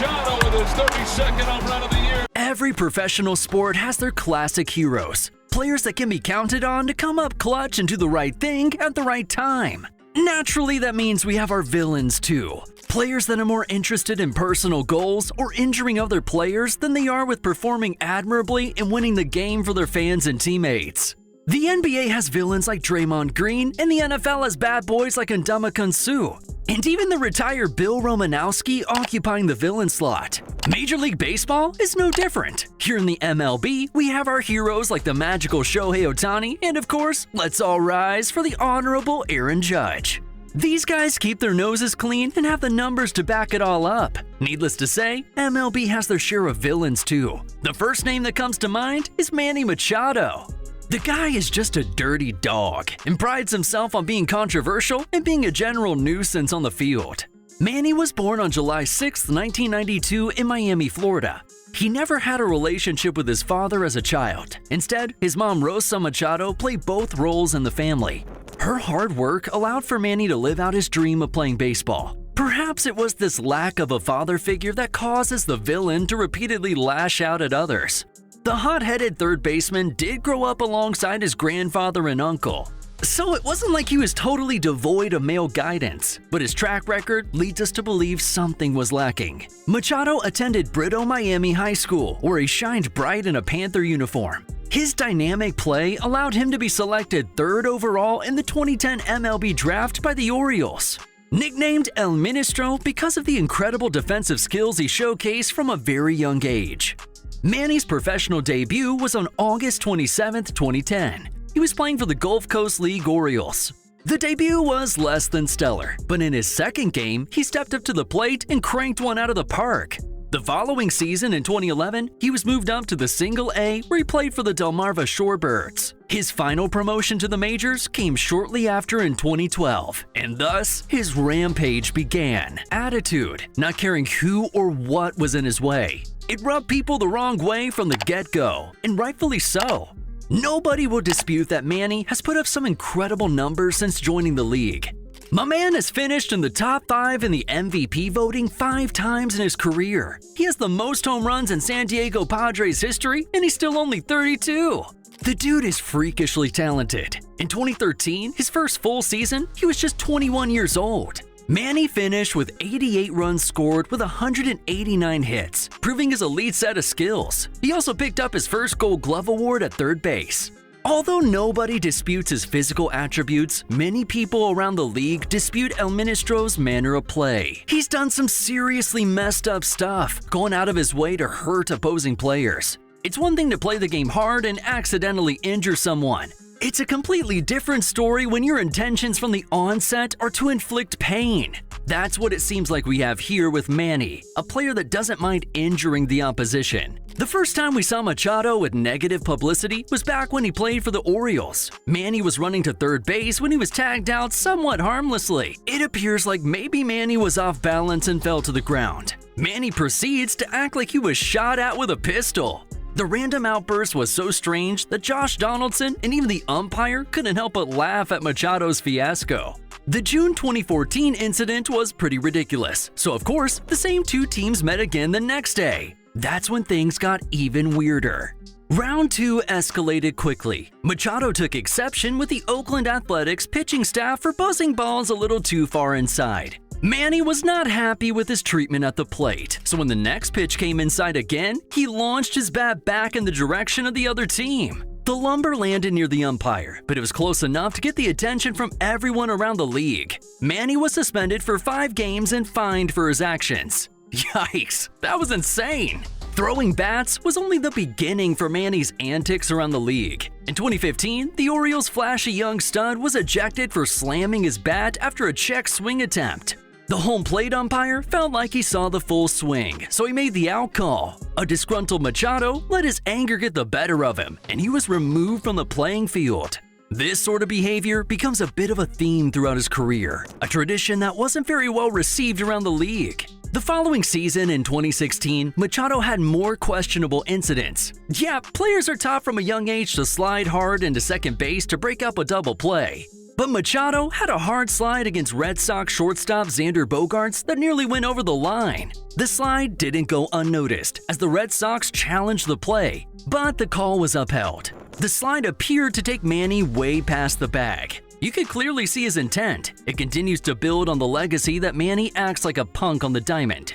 Machado with his 32nd home run of the year. Every professional sport has their classic heroes, players that can be counted on to come up clutch and do the right thing at the right time. Naturally, that means we have our villains too. Players that are more interested in personal goals or injuring other players than they are with performing admirably and winning the game for their fans and teammates. The NBA has villains like Draymond Green, and the NFL has bad boys like Ndamukong Suh, and even the retired Bill Romanowski occupying the villain slot. Major League Baseball is no different. Here in the MLB, we have our heroes like the magical Shohei Ohtani, and of course, let's all rise for the honorable Aaron Judge. These guys keep their noses clean and have the numbers to back it all up. Needless to say, MLB has their share of villains too. The first name that comes to mind is Manny Machado. The guy is just a dirty dog and prides himself on being controversial and being a general nuisance on the field. Manny was born on July 6, 1992 in Miami, Florida. He never had a relationship with his father as a child. Instead, his mom Rosa Machado played both roles in the family. Her hard work allowed for Manny to live out his dream of playing baseball. Perhaps it was this lack of a father figure that causes the villain to repeatedly lash out at others. The hot-headed third baseman did grow up alongside his grandfather and uncle, so it wasn't like he was totally devoid of male guidance, but his track record leads us to believe something was lacking. Machado attended Brito Miami High School, where he shined bright in a Panther uniform. His dynamic play allowed him to be selected third overall in the 2010 MLB draft by the Orioles. Nicknamed El Ministro because of the incredible defensive skills he showcased from a very young age. Manny's professional debut was on August 27, 2010. He was playing for the Gulf Coast League Orioles. The debut was less than stellar, but in his second game, he stepped up to the plate and cranked one out of the park. The following season in 2011, he was moved up to the Single A where he played for the Delmarva Shorebirds. His final promotion to the majors came shortly after in 2012, and thus his rampage began. Attitude, not caring who or what was in his way. It rubbed people the wrong way from the get-go, and rightfully so. Nobody will dispute that Manny has put up some incredible numbers since joining the league. My man has finished in the top 5 in the MVP voting 5 times in his career. He has the most home runs in San Diego Padres history, and he's still only 32. The dude is freakishly talented. In 2013, his first full season, he was just 21 years old. Manny finished with 88 runs scored with 189 hits, proving his elite set of skills. He also picked up his first Gold Glove award at third base. Although nobody disputes his physical attributes, many people around the league dispute El Ministro's manner of play. He's done some seriously messed up stuff, going out of his way to hurt opposing players. It's one thing to play the game hard and accidentally injure someone. It's a completely different story when your intentions from the onset are to inflict pain. That's what it seems like we have here with Manny, a player that doesn't mind injuring the opposition. The first time we saw Machado with negative publicity was back when he played for the Orioles. Manny was running to third base when he was tagged out somewhat harmlessly. It appears like maybe Manny was off balance and fell to the ground. Manny proceeds to act like he was shot at with a pistol. The random outburst was so strange that Josh Donaldson and even the umpire couldn't help but laugh at Machado's fiasco. The June 2014 incident was pretty ridiculous, so of course, the same two teams met again the next day. That's when things got even weirder. Round 2 escalated quickly. Machado took exception with the Oakland Athletics pitching staff for buzzing balls a little too far inside. Manny was not happy with his treatment at the plate, so when the next pitch came inside again, he launched his bat back in the direction of the other team. The lumber landed near the umpire, but it was close enough to get the attention from everyone around the league. Manny was suspended for 5 games and fined for his actions. Yikes, that was insane! Throwing bats was only the beginning for Manny's antics around the league. In 2015, the Orioles' flashy young stud was ejected for slamming his bat after a check swing attempt. The home plate umpire felt like he saw the full swing, so he made the out call. A disgruntled Machado let his anger get the better of him, and he was removed from the playing field. This sort of behavior becomes a bit of a theme throughout his career, a tradition that wasn't very well received around the league. The following season, in 2016, Machado had more questionable incidents. Yeah, players are taught from a young age to slide hard into second base to break up a double play. But Machado had a hard slide against Red Sox shortstop Xander Bogaerts that nearly went over the line. The slide didn't go unnoticed as the Red Sox challenged the play, but the call was upheld. The slide appeared to take Manny way past the bag. You could clearly see his intent. It continues to build on the legacy that Manny acts like a punk on the diamond.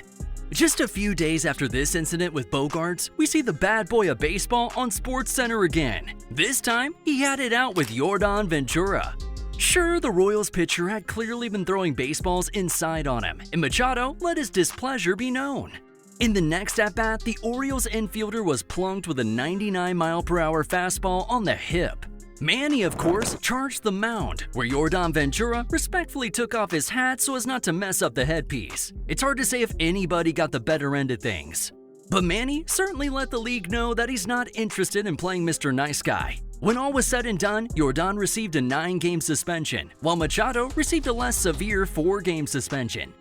Just a few days after this incident with Bogaerts, we see the bad boy of baseball on SportsCenter again. This time, he had it out with Yordan Ventura. Sure, the Royals pitcher had clearly been throwing baseballs inside on him, and Machado let his displeasure be known. In the next at-bat, the Orioles infielder was plunked with a 99-mile-per-hour fastball on the hip. Manny, of course, charged the mound, where Yordan Ventura respectfully took off his hat so as not to mess up the headpiece. It's hard to say if anybody got the better end of things. But Manny certainly let the league know that he's not interested in playing Mr. Nice Guy. When all was said and done, Yordan received a 9-game suspension, while Machado received a less severe 4-game suspension.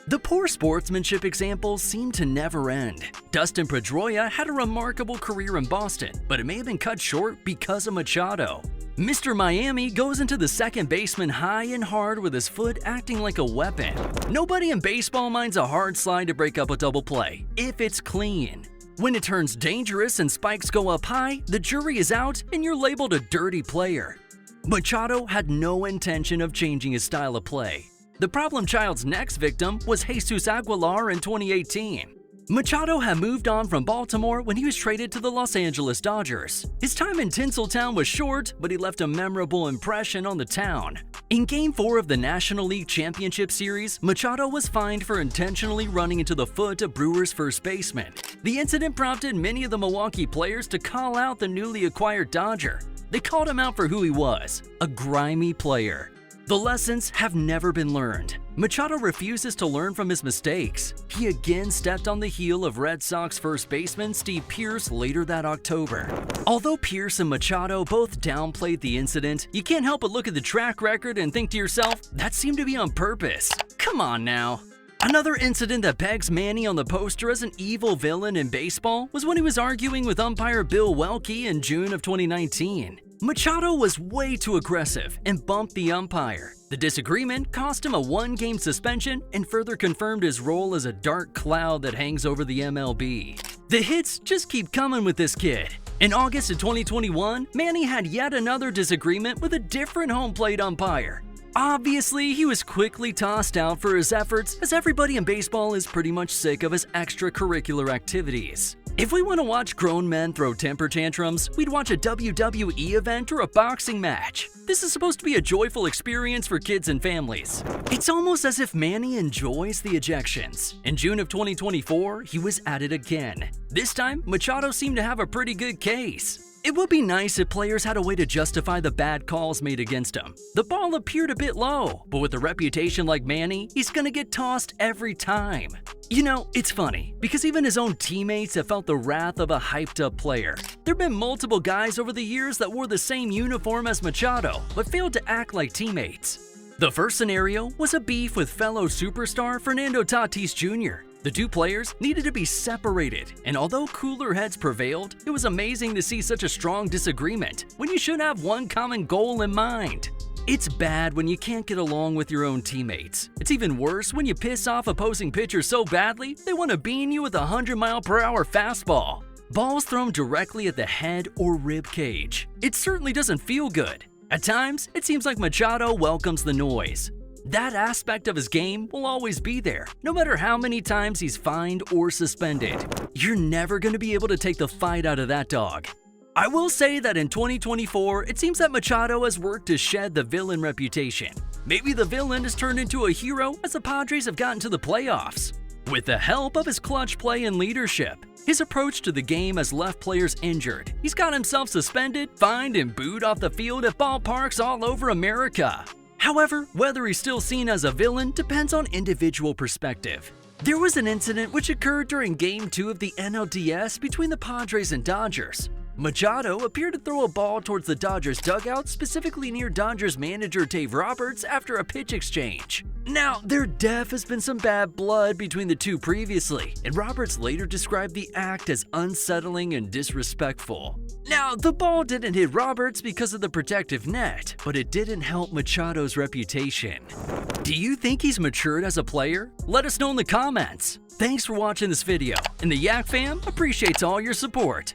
The poor sportsmanship examples seem to never end. Dustin Pedroia had a remarkable career in Boston, but it may have been cut short because of Machado. Mr. Miami goes into the second baseman high and hard with his foot acting like a weapon. Nobody in baseball minds a hard slide to break up a double play, if it's clean. When it turns dangerous and spikes go up high, the jury is out and you're labeled a dirty player. Machado had no intention of changing his style of play. The problem child's next victim was Jesus Aguilar in 2018. Machado had moved on from Baltimore when he was traded to the Los Angeles Dodgers. His time in Tinseltown was short, but he left a memorable impression on the town. In Game 4 of the National League Championship Series, Machado was fined for intentionally running into the foot of Brewers' first baseman. The incident prompted many of the Milwaukee players to call out the newly acquired Dodger. They called him out for who he was, a grimy player. The lessons have never been learned. Machado refuses to learn from his mistakes. He again stepped on the heel of Red Sox first baseman Steve Pearce later that October. Although Pearce and Machado both downplayed the incident, you can't help but look at the track record and think to yourself, that seemed to be on purpose. Come on now. Another incident that pegs Manny on the poster as an evil villain in baseball was when he was arguing with umpire Bill Welke in June of 2019. Machado was way too aggressive and bumped the umpire. The disagreement cost him a 1-game suspension and further confirmed his role as a dark cloud that hangs over the MLB. The hits just keep coming with this kid. In August of 2021, Manny had yet another disagreement with a different home plate umpire. Obviously, he was quickly tossed out for his efforts, as everybody in baseball is pretty much sick of his extracurricular activities. If we want to watch grown men throw temper tantrums, we'd watch a WWE event or a boxing match. This is supposed to be a joyful experience for kids and families. It's almost as if Manny enjoys the ejections. In June of 2024, he was at it again. This time, Machado seemed to have a pretty good case. It would be nice if players had a way to justify the bad calls made against him. The ball appeared a bit low, but with a reputation like Manny, he's gonna get tossed every time. You know, it's funny, because even his own teammates have felt the wrath of a hyped-up player. There have been multiple guys over the years that wore the same uniform as Machado, but failed to act like teammates. The first scenario was a beef with fellow superstar Fernando Tatis Jr. The two players needed to be separated, and although cooler heads prevailed, it was amazing to see such a strong disagreement when you should have one common goal in mind. It's bad when you can't get along with your own teammates. It's even worse when you piss off opposing pitchers so badly they want to bean you with a 100-mile-per-hour fastball. Balls thrown directly at the head or rib cage. It certainly doesn't feel good. At times, it seems like Machado welcomes the noise. That aspect of his game will always be there, no matter how many times he's fined or suspended. You're never going to be able to take the fight out of that dog. I will say that in 2024, it seems that Machado has worked to shed the villain reputation. Maybe the villain has turned into a hero as the Padres have gotten to the playoffs. With the help of his clutch play and leadership, his approach to the game has left players injured. He's got himself suspended, fined, and booed off the field at ballparks all over America. However, whether he's still seen as a villain depends on individual perspective. There was an incident which occurred during Game 2 of the NLDS between the Padres and Dodgers. Machado appeared to throw a ball towards the Dodgers dugout, specifically near Dodgers manager Dave Roberts after a pitch exchange. Now, there def has been some bad blood between the two previously, and Roberts later described the act as unsettling and disrespectful. Now, the ball didn't hit Roberts because of the protective net, but it didn't help Machado's reputation. Do you think he's matured as a player? Let us know in the comments. Thanks for watching this video, and the Yak fam appreciates all your support.